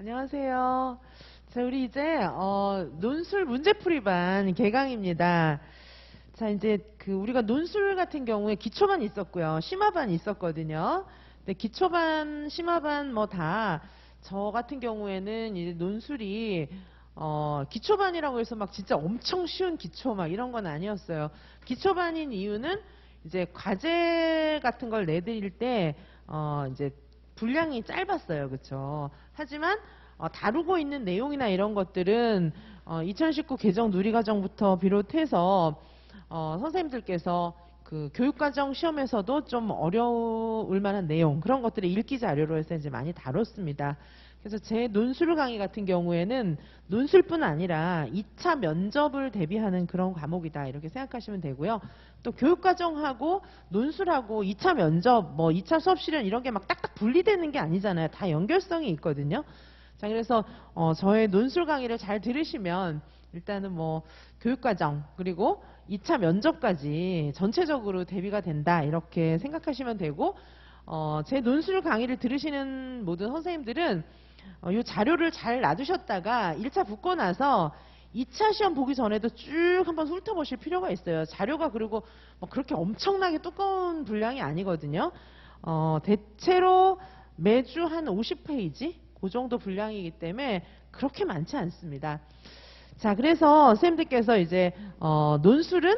안녕하세요. 자, 우리 이제 논술 문제풀이반 개강입니다. 자, 이제 우리가 논술 같은 경우에 기초반 있었고요, 심화반 있었거든요. 근데 기초반, 심화반 뭐 다 저 같은 경우에는 이제 논술이 기초반이라고 해서 막 진짜 엄청 쉬운 기초 막 이런 건 아니었어요. 기초반인 이유는 이제 과제 같은 걸 내드릴 때 이제 분량이 짧았어요. 그쵸? 하지만 다루고 있는 내용이나 이런 것들은 2019 개정 누리과정부터 비롯해서 선생님들께서 그 교육과정 시험에서도 좀 어려울 만한 내용, 그런 것들을 읽기 자료로 해서 이제 많이 다뤘습니다. 그래서 제 논술 강의 같은 경우에는 논술뿐 아니라 2차 면접을 대비하는 그런 과목이다, 이렇게 생각하시면 되고요. 또 교육과정하고 논술하고 2차 면접, 뭐 2차 수업 실현 이런 게 막 딱딱 분리되는 게 아니잖아요. 다 연결성이 있거든요. 자, 그래서 저의 논술 강의를 잘 들으시면 일단은 뭐 교육과정 그리고 2차 면접까지 전체적으로 대비가 된다, 이렇게 생각하시면 되고, 제 논술 강의를 들으시는 모든 선생님들은 이 자료를 잘 놔두셨다가 1차 붙고 나서 2차 시험 보기 전에도 쭉 한번 훑어보실 필요가 있어요. 자료가 그리고 뭐 그렇게 엄청나게 두꺼운 분량이 아니거든요. 대체로 매주 한 50페이지? 그 정도 분량이기 때문에 그렇게 많지 않습니다. 자, 그래서 선생님들께서 이제 논술은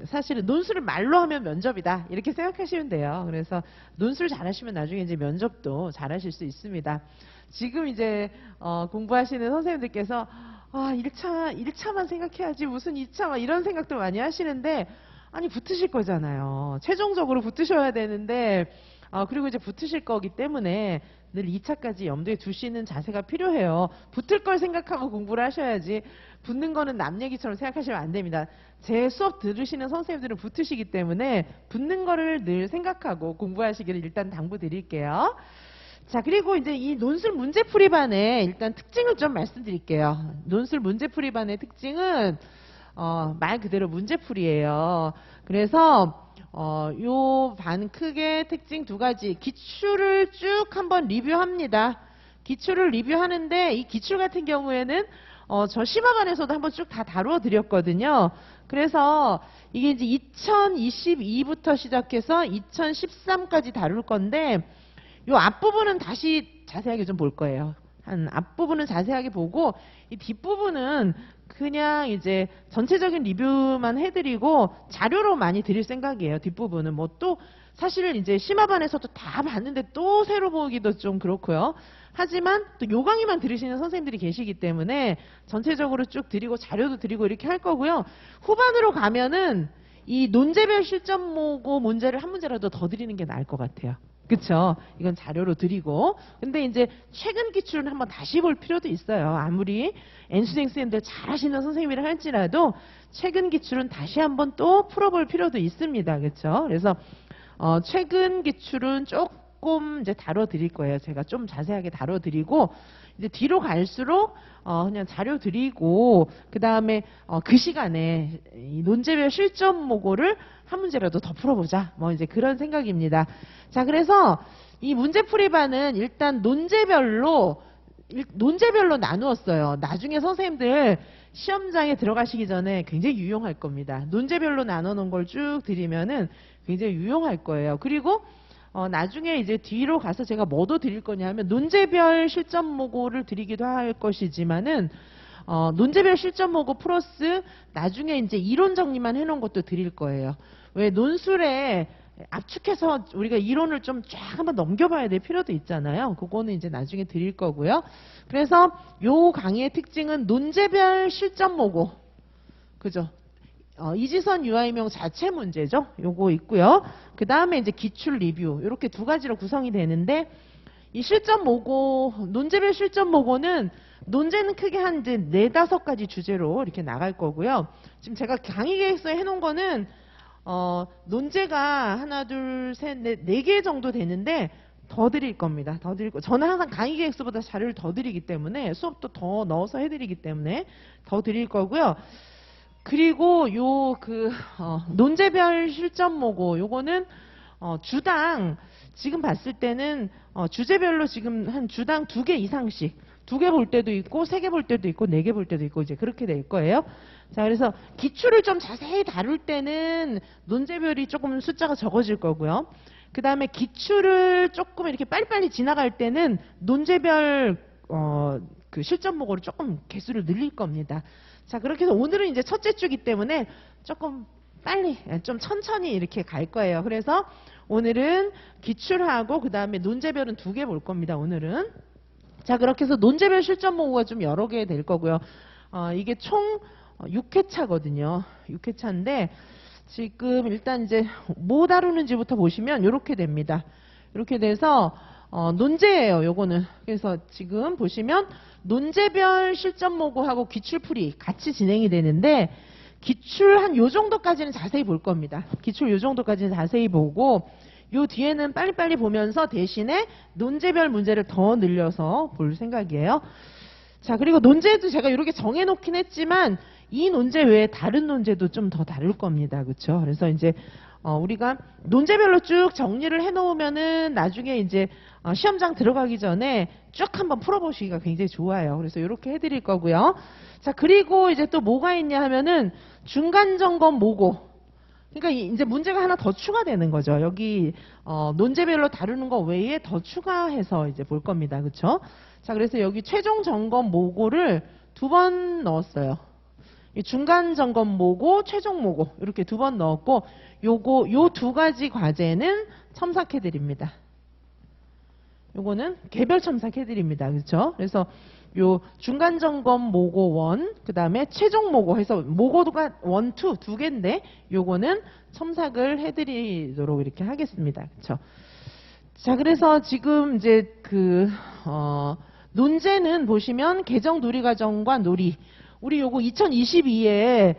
사실은 논술을 말로 하면 면접이다, 이렇게 생각하시면 돼요. 그래서 논술 잘하시면 나중에 이제 면접도 잘하실 수 있습니다. 지금 이제 공부하시는 선생님들께서 1차만 생각해야지 무슨 2차 막 이런 생각도 많이 하시는데, 아니 붙으실 거잖아요. 최종적으로 붙으셔야 되는데 그리고 이제 붙으실 거기 때문에 늘 2차까지 염두에 두시는 자세가 필요해요. 붙을 걸 생각하고 공부를 하셔야지 붙는 거는 남 얘기처럼 생각하시면 안 됩니다. 제 수업 들으시는 선생님들은 붙으시기 때문에 붙는 거를 늘 생각하고 공부하시기를 일단 당부드릴게요. 자, 그리고 이제 이 논술 문제풀이반의 일단 특징을 좀 말씀드릴게요. 논술 문제풀이반의 특징은 말 그대로 문제풀이에요. 그래서 요 반 크게 특징 두 가지, 기출을 쭉 한번 리뷰합니다. 기출을 리뷰하는데 이 기출 같은 경우에는 저 심화반에서도 한번 쭉 다 다루어 드렸거든요. 그래서 이게 이제 2022부터 시작해서 2013까지 다룰 건데, 요 앞부분은 다시 자세하게 좀 볼 거예요. 한 앞부분은 자세하게 보고, 이 뒷부분은 그냥 이제 전체적인 리뷰만 해드리고 자료로 많이 드릴 생각이에요. 뒷부분은 뭐 또 사실은 이제 심화반에서도 다 봤는데 또 새로 보기도 좀 그렇고요. 하지만 또 요 강의만 들으시는 선생님들이 계시기 때문에 전체적으로 쭉 드리고 자료도 드리고 이렇게 할 거고요. 후반으로 가면은 이 논제별 실전 모고 문제를 한 문제라도 더 드리는 게 나을 것 같아요. 그쵸? 이건 자료로 드리고. 근데 이제 최근 기출은 한번 다시 볼 필요도 있어요. 아무리 N수생 쌤들 잘하시는 선생님이라 할지라도 최근 기출은 다시 한번 또 풀어볼 필요도 있습니다. 그쵸? 그래서 최근 기출은 조금 이제 다뤄드릴 거예요. 제가 좀 자세하게 다뤄드리고, 이제 뒤로 갈수록 그냥 자료 드리고, 그 다음에 그 시간에 이 논제별 실전 모고를 한 문제라도 더 풀어보자, 뭐 이제 그런 생각입니다. 자, 그래서 이 문제풀이반은 일단 논제별로 나누었어요. 나중에 선생님들 시험장에 들어가시기 전에 굉장히 유용할 겁니다. 논제별로 나눠놓은 걸 쭉 드리면은 굉장히 유용할 거예요. 그리고 나중에 이제 뒤로 가서 제가 뭐도 드릴 거냐 하면 논제별 실전 모고를 드리기도 할 것이지만은 논제별 실전 모고 플러스 나중에 이제 이론 정리만 해놓은 것도 드릴 거예요. 왜 논술에 압축해서 우리가 이론을 좀 쫙 한번 넘겨봐야 될 필요도 있잖아요. 그거는 이제 나중에 드릴 거고요. 그래서 요 강의의 특징은 논제별 실전 모고, 그죠? 이지선 유아이명 자체 문제죠. 요거 있고요. 그 다음에 이제 기출 리뷰, 이렇게 두 가지로 구성이 되는데, 이 실전 모고, 논제별 실전 모고는 논제는 크게 한 이제 4-5가지 주제로 이렇게 나갈 거고요. 지금 제가 강의 계획서에 해놓은 거는 논제가 하나, 둘, 셋, 넷, 4개 정도 되는데 더 드릴 겁니다. 더 드릴 거. 저는 항상 강의 계획서보다 자료를 더 드리기 때문에, 수업도 더 넣어서 해드리기 때문에 더 드릴 거고요. 그리고 논제별 실전 모고, 요거는 주당 지금 봤을 때는 주제별로 지금 한 주당 2개 이상씩 2개 볼 때도 있고 3개 볼 때도 있고 4개 볼 때도 있고 이제 그렇게 될 거예요. 자, 그래서 기출을 좀 자세히 다룰 때는 논제별이 조금 숫자가 적어질 거고요. 그 다음에 기출을 조금 이렇게 빨리빨리 지나갈 때는 논제별 그 실전 보고를 조금 개수를 늘릴 겁니다. 자, 그렇게 해서 오늘은 이제 첫째 주기 때문에 조금 빨리 좀 천천히 이렇게 갈 거예요. 그래서 오늘은 기출하고 그 다음에 논제별은 2개 볼 겁니다. 오늘은. 자, 그렇게 해서 논제별 실전 모고가 좀 여러 개 될 거고요. 이게 총 6회차거든요. 6회차인데 지금 일단 이제 뭐 다루는지부터 보시면 이렇게 됩니다. 이렇게 돼서 논제예요. 요거는. 그래서 지금 보시면 논제별 실전 모고하고 기출풀이 같이 진행이 되는데 기출 한 요 정도까지는 자세히 볼 겁니다. 기출 요 정도까지는 자세히 보고 요 뒤에는 빨리빨리 보면서 대신에 논제별 문제를 더 늘려서 볼 생각이에요. 자, 그리고 논제도 제가 이렇게 정해놓긴 했지만 이 논제 외에 다른 논제도 좀 더 다룰 겁니다. 그렇죠? 그래서 이제 우리가 논제별로 쭉 정리를 해놓으면은 나중에 이제 시험장 들어가기 전에 쭉 한번 풀어보시기가 굉장히 좋아요. 그래서 이렇게 해드릴 거고요. 자, 그리고 이제 또 뭐가 있냐 하면은 중간 점검 모고. 그러니까 이제 문제가 하나 더 추가되는 거죠. 여기 논제별로 다루는 거 외에 더 추가해서 이제 볼 겁니다. 그렇죠? 자, 그래서 여기 최종 점검 모고를 2번 넣었어요. 이 중간 점검 모고, 최종 모고 이렇게 2번 넣었고 요 2가지 과제는 첨삭해 드립니다. 요거는 개별 첨삭해 드립니다. 그렇죠? 그래서 요 중간 점검 모고 1, 그다음에 최종 모고 해서 모고가 1, 2 두 개인데 요거는 첨삭을 해 드리도록 이렇게 하겠습니다. 그렇죠? 자, 그래서 지금 이제 논제는 보시면 개정 누리 과정과 놀이. 우리 요거 2022에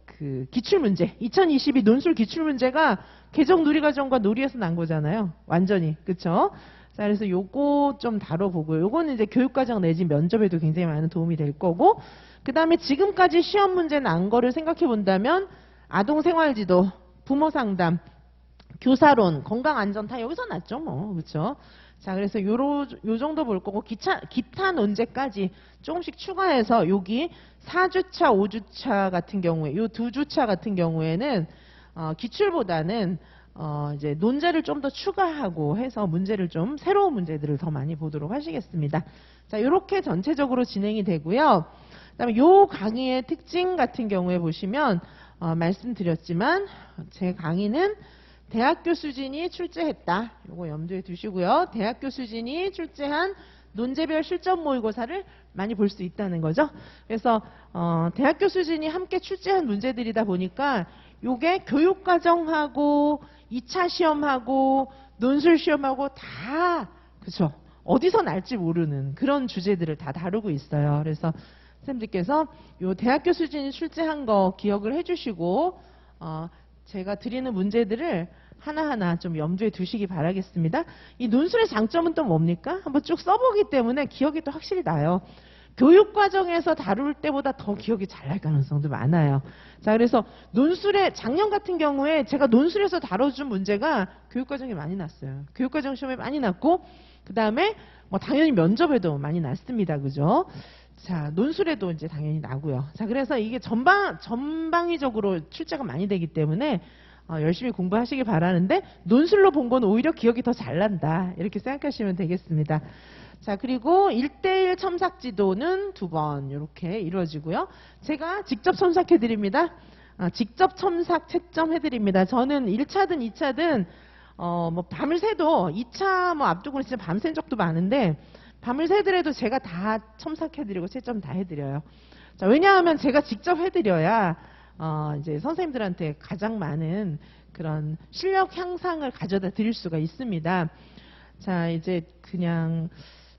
그 기출문제 2022 논술 기출문제가 개정 누리과정과 놀이에서 난 거잖아요. 완전히. 그쵸? 자, 그래서 요거 좀 다뤄보고요. 요거는 이제 교육과정 내지 면접에도 굉장히 많은 도움이 될 거고 그 다음에 지금까지 시험 문제 난 거를 생각해 본다면 아동생활지도, 부모상담, 교사론, 건강안전 다 여기서 났죠 뭐. 그쵸? 자, 그래서 요 정도 볼 거고 기타 논제까지 조금씩 추가해서 여기 4주차, 5주차 같은 경우에 요 2주차 같은 경우에는 기출보다는 이제 논제를 좀 더 추가하고 해서 문제를 좀 새로운 문제들을 더 많이 보도록 하시겠습니다. 자, 요렇게 전체적으로 진행이 되고요. 그다음에 요 강의의 특징 같은 경우에 보시면 말씀드렸지만 제 강의는 대학교 수준이 출제했다. 요거 염두에 두시고요. 대학교 수준이 출제한 논제별 실전 모의고사를 많이 볼 수 있다는 거죠. 그래서 대학교 수준이 함께 출제한 문제들이다 보니까 요게 교육과정하고 2차 시험하고 논술 시험하고 다 그쵸? 어디서 날지 모르는 그런 주제들을 다 다루고 있어요. 그래서 선생님들께서 요 대학교 수준이 출제한 거 기억을 해주시고 제가 드리는 문제들을 하나하나 좀 염두에 두시기 바라겠습니다. 이 논술의 장점은 또 뭡니까? 한번 쭉 써보기 때문에 기억이 또 확실히 나요. 교육과정에서 다룰 때보다 더 기억이 잘 날 가능성도 많아요. 자, 그래서 논술에 작년 같은 경우에 제가 논술에서 다뤄준 문제가 교육과정에 많이 났어요. 교육과정 시험에 많이 났고 그 다음에 뭐 당연히 면접에도 많이 났습니다. 그죠? 자, 논술에도 이제 당연히 나고요. 자, 그래서 이게 전방위적으로 출제가 많이 되기 때문에 열심히 공부하시기 바라는데 논술로 본 건 오히려 기억이 더 잘 난다. 이렇게 생각하시면 되겠습니다. 자, 그리고 1:1 첨삭 지도는 2번 이렇게 이루어지고요. 제가 직접 첨삭해 드립니다. 직접 첨삭 채점해 드립니다. 저는 1차든 2차든 뭐 밤을 새도 2차 뭐 앞두고 진짜 밤샌 적도 많은데 밤을 새더라도 제가 다 첨삭해 드리고 채점 다 해 드려요. 자, 왜냐하면 제가 직접 해 드려야 이제 선생님들한테 가장 많은 그런 실력 향상을 가져다 드릴 수가 있습니다. 자, 이제 그냥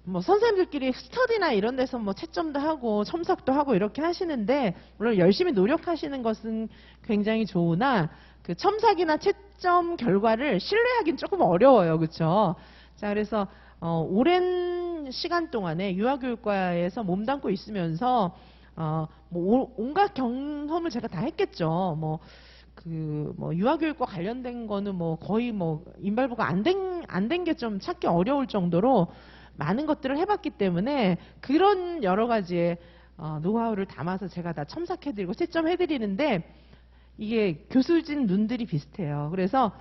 뭐 선생님들끼리 스터디나 이런 데서 뭐 채점도 하고 첨삭도 하고 이렇게 하시는데 물론 열심히 노력하시는 것은 굉장히 좋으나 그 첨삭이나 채점 결과를 신뢰하기는 조금 어려워요. 그렇죠? 자, 그래서 오랜 시간 동안에 유아교육과에서 몸담고 있으면서 뭐 온갖 경험을 제가 다 했겠죠. 뭐 그 뭐 유아교육과 관련된 거는 뭐 거의 뭐 인발부가 안 된 게 좀 찾기 어려울 정도로 많은 것들을 해봤기 때문에 그런 여러 가지의 노하우를 담아서 제가 다 첨삭해드리고 채점해드리는데 이게 교수진 눈들이 비슷해요. 그래서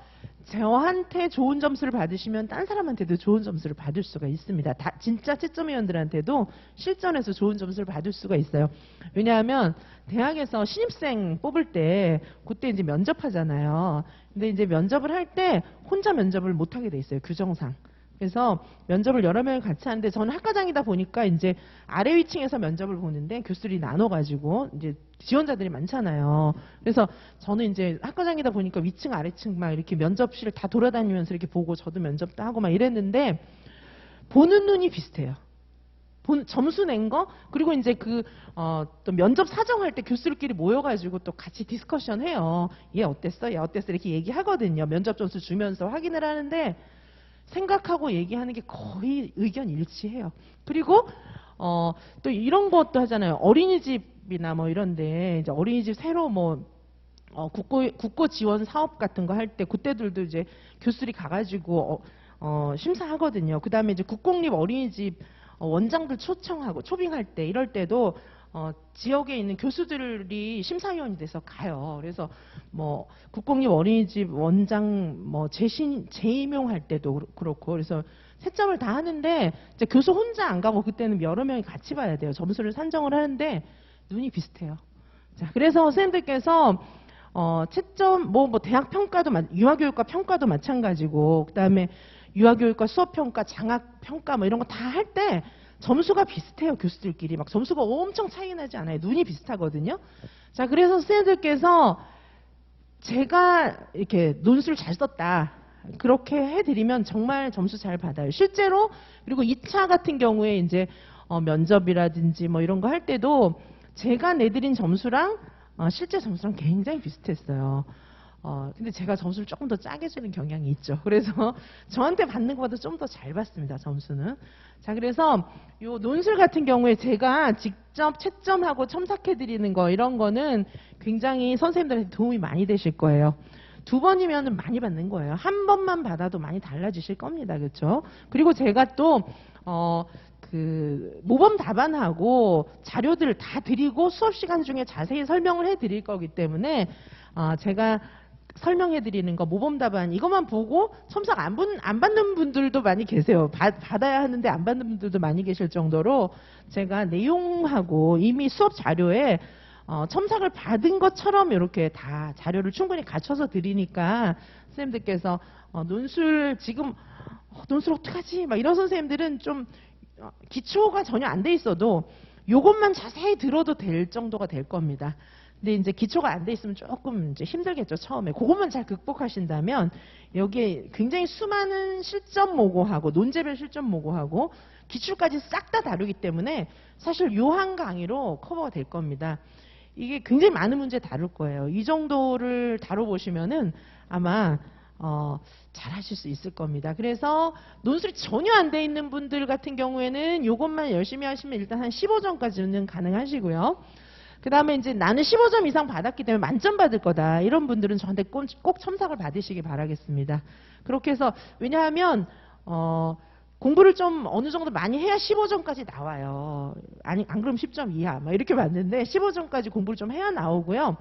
저한테 좋은 점수를 받으시면 딴 사람한테도 좋은 점수를 받을 수가 있습니다. 진짜 채점위원들한테도 실전에서 좋은 점수를 받을 수가 있어요. 왜냐하면 대학에서 신입생 뽑을 때 그때 이제 면접하잖아요. 근데 이제 면접을 할 때 혼자 면접을 못 하게 돼 있어요. 규정상. 그래서 면접을 여러 명이 같이 하는데 저는 학과장이다 보니까 이제 아래 위층에서 면접을 보는데 교수들이 나눠가지고 이제 지원자들이 많잖아요. 그래서 저는 이제 학과장이다 보니까 위층 아래층 막 이렇게 면접실을 다 돌아다니면서 이렇게 보고 저도 면접도 하고 막 이랬는데 보는 눈이 비슷해요. 점수 낸 거, 그리고 이제 또 면접 사정할 때 교수들끼리 모여가지고 또 같이 디스커션 해요. 얘 어땠어? 얘 어땠어? 이렇게 얘기하거든요. 면접 점수 주면서 확인을 하는데 생각하고 얘기하는 게 거의 의견 일치해요. 그리고 또 이런 것도 하잖아요. 어린이집이나 뭐 이런데 이제 어린이집 새로 뭐 국고 지원 사업 같은 거 할 때 그때들도 이제 교수들이 가가지고 심사하거든요. 그 다음에 이제 국공립 어린이집 원장들 초청하고 초빙할 때 이럴 때도 지역에 있는 교수들이 심사위원이 돼서 가요. 그래서 뭐 국공립 어린이집 원장 뭐 재임용할 때도 그렇고 그래서 채점을 다 하는데 이제 교수 혼자 안 가고 그때는 여러 명이 같이 봐야 돼요. 점수를 산정을 하는데 눈이 비슷해요. 자, 그래서 선생님들께서 채점 뭐 대학 평가도 유아교육과 평가도 마찬가지고 그다음에 유아교육과 수업평가, 장학평가 뭐 이런 거 다 할 때 점수가 비슷해요. 교수들끼리 막 점수가 엄청 차이 나지 않아요. 눈이 비슷하거든요. 자, 그래서 선생님들께서 제가 이렇게 논술 잘 썼다 그렇게 해드리면 정말 점수 잘 받아요. 실제로. 그리고 2차 같은 경우에 이제 면접이라든지 뭐 이런 거 할 때도 제가 내드린 점수랑 실제 점수랑 굉장히 비슷했어요. 근데 제가 점수를 조금 더 짜게 주는 경향이 있죠. 그래서 저한테 받는 것보다 좀 더 잘 받습니다, 점수는. 자, 그래서 요 논술 같은 경우에 제가 직접 채점하고 첨삭해드리는 거, 이런 거는 굉장히 선생님들한테 도움이 많이 되실 거예요. 2번이면 많이 받는 거예요. 1번만 받아도 많이 달라지실 겁니다. 그렇죠? 그리고 제가 또, 모범 답안하고 자료들을 다 드리고 수업 시간 중에 자세히 설명을 해 드릴 거기 때문에, 제가 설명해 드리는 거 모범 답안 이것만 보고 첨삭 안 받는 분들도 많이 계세요. 받아야 하는데 안 받는 분들도 많이 계실 정도로 제가 내용하고 이미 수업 자료에 첨삭을 받은 것처럼 이렇게 다 자료를 충분히 갖춰서 드리니까 선생님들께서 논술 지금 논술 어떡하지? 막 이런 선생님들은 좀 기초가 전혀 안 돼 있어도 요것만 자세히 들어도 될 정도가 될 겁니다. 근데 이제 기초가 안 돼 있으면 조금 이제 힘들겠죠, 처음에. 그것만 잘 극복하신다면 여기에 굉장히 수많은 실전 모고하고 논제별 실전 모고하고 기출까지 싹 다 다루기 때문에 사실 요 한 강의로 커버가 될 겁니다. 이게 굉장히 많은 문제 다룰 거예요. 이 정도를 다뤄보시면은 아마 잘 하실 수 있을 겁니다. 그래서 논술이 전혀 안 돼 있는 분들 같은 경우에는 요것만 열심히 하시면 일단 한 15점까지는 가능하시고요. 그 다음에 이제 나는 15점 이상 받았기 때문에 만점 받을 거다. 이런 분들은 저한테 꼭 첨삭을 받으시기 바라겠습니다. 그렇게 해서 왜냐하면 공부를 좀 어느 정도 많이 해야 15점까지 나와요. 아니 안 그러면 10점 이하 막 이렇게 받는데 15점까지 공부를 좀 해야 나오고요.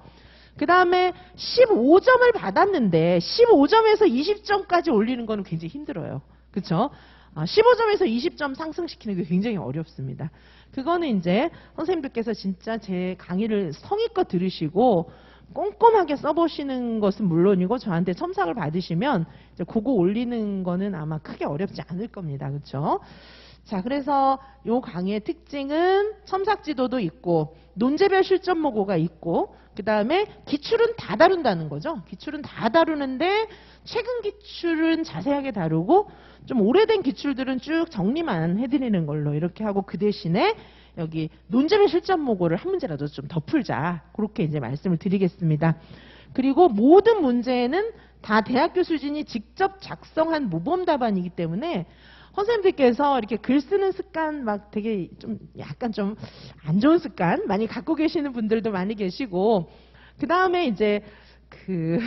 그 다음에 15점을 받았는데 15점에서 20점까지 올리는 거는 굉장히 힘들어요. 그렇죠? 15점에서 20점 상승시키는 게 굉장히 어렵습니다. 그거는 이제 선생님들께서 진짜 제 강의를 성의껏 들으시고 꼼꼼하게 써보시는 것은 물론이고 저한테 첨삭을 받으시면 이제 그거 올리는 거는 아마 크게 어렵지 않을 겁니다. 그렇죠? 자, 그래서 요 강의의 특징은 첨삭 지도도 있고 논제별 실전 모고가 있고 그 다음에 기출은 다 다룬다는 거죠. 기출은 다 다루는데 최근 기출은 자세하게 다루고 좀 오래된 기출들은 쭉 정리만 해드리는 걸로 이렇게 하고 그 대신에 여기 논제별 실전 모고를 한 문제라도 좀 더 풀자. 그렇게 이제 말씀을 드리겠습니다. 그리고 모든 문제는 다 대학교 수준이 직접 작성한 모범 답안이기 때문에 선생님들께서 이렇게 글 쓰는 습관 막 되게 좀 약간 좀 안 좋은 습관 많이 갖고 계시는 분들도 많이 계시고 그 다음에 이제 그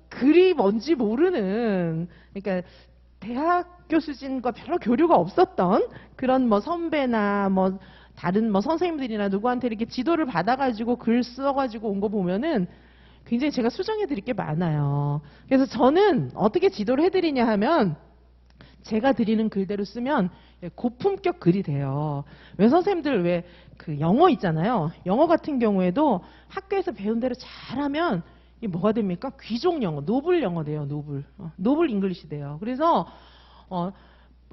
글이 뭔지 모르는, 그러니까 대학 교수진과 별로 교류가 없었던 그런 뭐 선배나 뭐 다른 뭐 선생님들이나 누구한테 이렇게 지도를 받아가지고 글 써가지고 온 거 보면은 굉장히 제가 수정해 드릴 게 많아요. 그래서 저는 어떻게 지도를 해드리냐 하면 제가 드리는 글대로 쓰면 고품격 글이 돼요. 왜 선생님들 왜 그 영어 있잖아요. 영어 같은 경우에도 학교에서 배운 대로 잘하면 이 뭐가 됩니까? 귀족 영어, 노블 영어 돼요. 노블. 노블 잉글리시 돼요. 그래서 뭐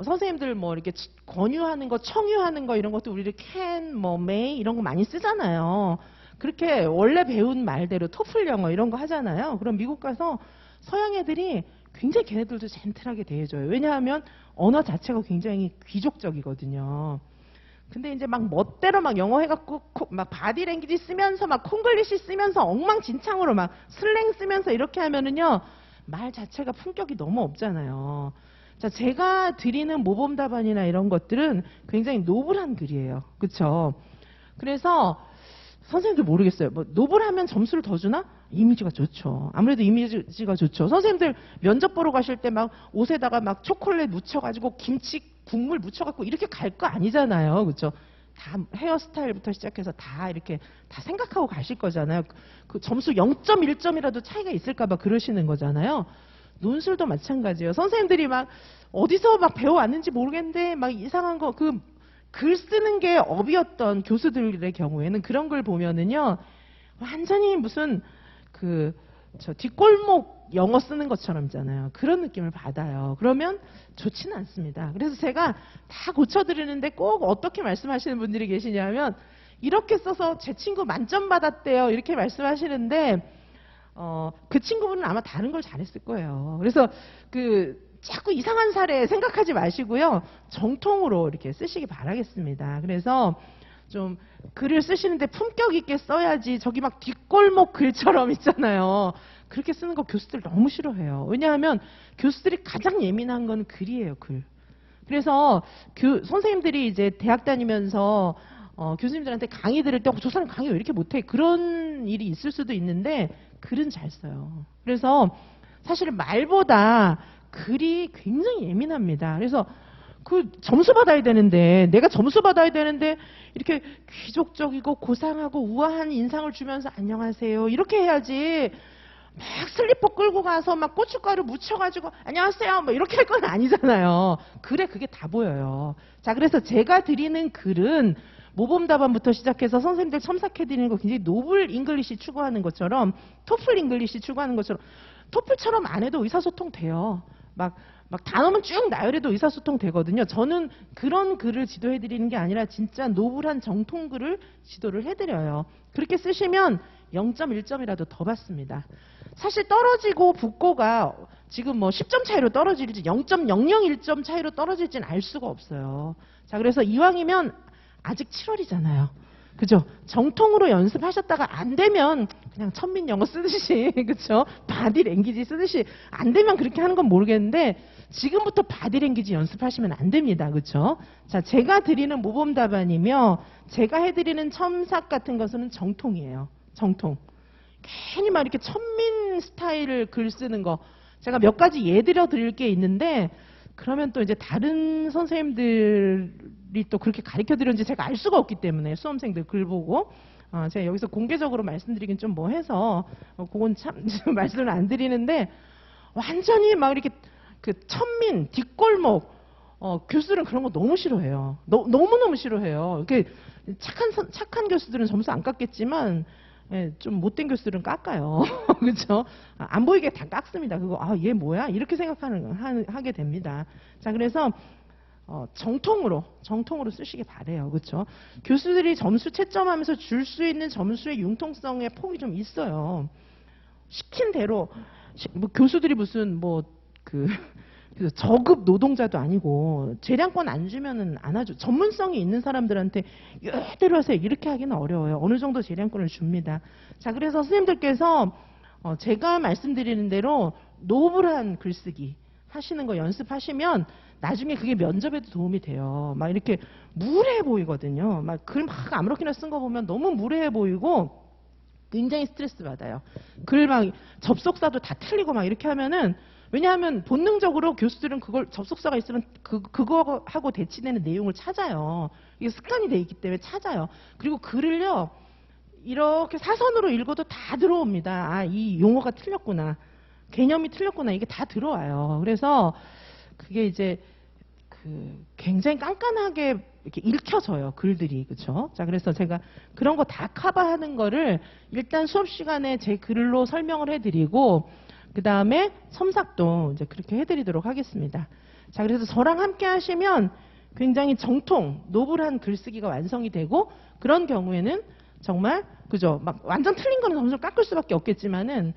선생님들 뭐 이렇게 권유하는 거, 청유하는 거 이런 것도 우리를 can, 뭐 may 이런 거 많이 쓰잖아요. 그렇게 원래 배운 말대로 토플 영어 이런 거 하잖아요. 그럼 미국 가서 서양 애들이 굉장히 걔네들도 젠틀하게 대해줘요. 왜냐하면 언어 자체가 굉장히 귀족적이거든요. 근데 이제 막 멋대로 막 영어 해갖고 막 바디랭귀지 쓰면서 막 콩글리시 쓰면서 엉망진창으로 막 슬랭 쓰면서 이렇게 하면은요 말 자체가 품격이 너무 없잖아요. 자, 제가 드리는 모범답안이나 이런 것들은 굉장히 노블한 글이에요. 그렇죠? 그래서 선생님들 모르겠어요. 뭐 노블하면 점수를 더 주나? 이미지가 좋죠. 아무래도 이미지가 좋죠. 선생님들 면접 보러 가실 때 막 옷에다가 막 초콜릿 묻혀가지고 김치 국물 묻혀갖고 이렇게 갈 거 아니잖아요. 그렇죠? 다 헤어스타일부터 시작해서 다 이렇게 다 생각하고 가실 거잖아요. 그 점수 0.1점이라도 차이가 있을까봐 그러시는 거잖아요. 논술도 마찬가지예요. 선생님들이 막 어디서 막 배워왔는지 모르겠는데 막 이상한 거 글 쓰는 게 업이었던 교수들의 경우에는 그런 걸 보면은요 완전히 무슨 저 뒷골목 영어 쓰는 것처럼 있잖아요. 그런 느낌을 받아요. 그러면 좋지는 않습니다. 그래서 제가 다 고쳐드리는데 꼭 어떻게 말씀하시는 분들이 계시냐면 이렇게 써서 제 친구 만점 받았대요. 이렇게 말씀하시는데 그 친구분은 아마 다른 걸 잘했을 거예요. 그래서 자꾸 이상한 사례 생각하지 마시고요. 정통으로 이렇게 쓰시기 바라겠습니다. 그래서 좀 글을 쓰시는데 품격 있게 써야지 저기 막 뒷골목 글처럼 있잖아요. 그렇게 쓰는 거 교수들 너무 싫어해요. 왜냐하면 교수들이 가장 예민한 건 글이에요. 글. 그래서 선생님들이 이제 대학 다니면서 교수님들한테 강의 들을 때 저 사람 강의 왜 이렇게 못해? 그런 일이 있을 수도 있는데 글은 잘 써요. 그래서 사실 말보다 글이 굉장히 예민합니다. 그래서 점수 받아야 되는데 내가 점수 받아야 되는데 이렇게 귀족적이고 고상하고 우아한 인상을 주면서 안녕하세요 이렇게 해야지 막 슬리퍼 끌고 가서 막 고춧가루 묻혀가지고 안녕하세요 뭐 이렇게 할 건 아니잖아요. 글에 그게 다 보여요. 자, 그래서 제가 드리는 글은 모범답안부터 시작해서 선생님들 첨삭해드리는 거 굉장히 노블 잉글리시 추구하는 것처럼 토플 잉글리시 추구하는 것처럼 토플처럼 안 해도 의사소통 돼요. 막 단어만 쭉 나열해도 의사소통 되거든요. 저는 그런 글을 지도해드리는 게 아니라 진짜 노블한 정통글을 지도를 해드려요. 그렇게 쓰시면 0.1점이라도 더 받습니다. 사실 떨어지고 붙고가 지금 뭐 10점 차이로 떨어질지 0.001점 차이로 떨어질지는 알 수가 없어요. 자, 그래서 이왕이면 아직 7월이잖아요. 그죠? 정통으로 연습하셨다가 안 되면 그냥 천민 영어 쓰듯이 그죠? 바디랭귀지 쓰듯이 안 되면 그렇게 하는 건 모르겠는데 지금부터 바디랭귀지 연습하시면 안 됩니다. 그죠? 자, 제가 드리는 모범답안이며 제가 해드리는 첨삭 같은 것은 정통이에요. 정통. 괜히 막 이렇게 천민 스타일을 글 쓰는 거 제가 몇 가지 예들어 드릴 게 있는데 그러면 또 이제 다른 선생님들이 또 그렇게 가르쳐 드렸는지 제가 알 수가 없기 때문에 수험생들 글 보고 제가 여기서 공개적으로 말씀드리긴 좀 뭐 해서 그건 참 말씀을 안 드리는데 완전히 막 이렇게 천민 뒷골목 교수들은 그런 거 너무 싫어해요. 너무너무 싫어해요. 이렇게 착한 교수들은 점수 안 깎겠지만 예, 좀 못된 교수들은 깎아요. 그렇죠? 안 보이게 다 깎습니다. 그거 얘 뭐야? 이렇게 하게 됩니다. 자, 그래서 정통으로 쓰시기 바래요. 그렇죠? 교수들이 점수 채점하면서 줄 수 있는 점수의 융통성의 폭이 좀 있어요. 시킨 대로 뭐 교수들이 무슨 저급 노동자도 아니고 재량권 안 주면은 안 하죠. 전문성이 있는 사람들한테 이대로 하세요 이렇게 하기는 어려워요. 어느 정도 재량권을 줍니다. 자, 그래서 선생님들께서 제가 말씀드리는 대로 노블한 글쓰기 하시는 거 연습하시면 나중에 그게 면접에도 도움이 돼요. 막 이렇게 무례해 보이거든요. 막 글 막 아무렇게나 쓴 거 보면 너무 무례해 보이고 굉장히 스트레스 받아요. 글 막 접속사도 다 틀리고 막 이렇게 하면은 왜냐하면 본능적으로 교수들은 그걸 접속사가 있으면 그거하고 대치되는 내용을 찾아요. 이게 습관이 돼 있기 때문에 찾아요. 그리고 글을요 이렇게 사선으로 읽어도 다 들어옵니다. 아, 이 용어가 틀렸구나. 개념이 틀렸구나. 이게 다 들어와요. 그래서 그게 이제 굉장히 깐깐하게 이렇게 읽혀져요. 글들이. 그렇죠? 자, 그래서 제가 그런 거 다 커버하는 거를 일단 수업 시간에 제 글로 설명을 해드리고 그 다음에 첨삭도 이제 그렇게 해드리도록 하겠습니다. 자, 그래서 저랑 함께 하시면 굉장히 정통, 노블한 글쓰기가 완성이 되고 그런 경우에는 정말 그죠? 막 완전 틀린 거는 점수를 깎을 수밖에 없겠지만은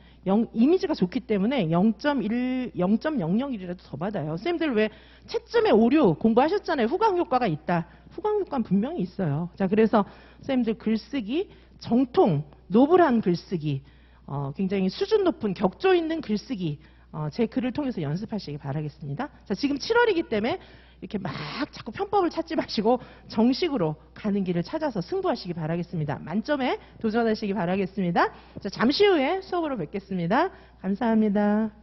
이미지가 좋기 때문에 0.1, 0.001이라도 더 받아요. 선생님들 왜 채점에 오류 공부하셨잖아요. 후광 효과가 있다. 후광 효과는 분명히 있어요. 자, 그래서 선생님들 글쓰기 정통, 노블한 글쓰기, 굉장히 수준 높은 격조 있는 글쓰기 제 글을 통해서 연습하시기 바라겠습니다. 자, 지금 7월이기 때문에 이렇게 막 자꾸 편법을 찾지 마시고 정식으로 가는 길을 찾아서 승부하시기 바라겠습니다. 만점에 도전하시기 바라겠습니다. 자, 잠시 후에 수업으로 뵙겠습니다. 감사합니다.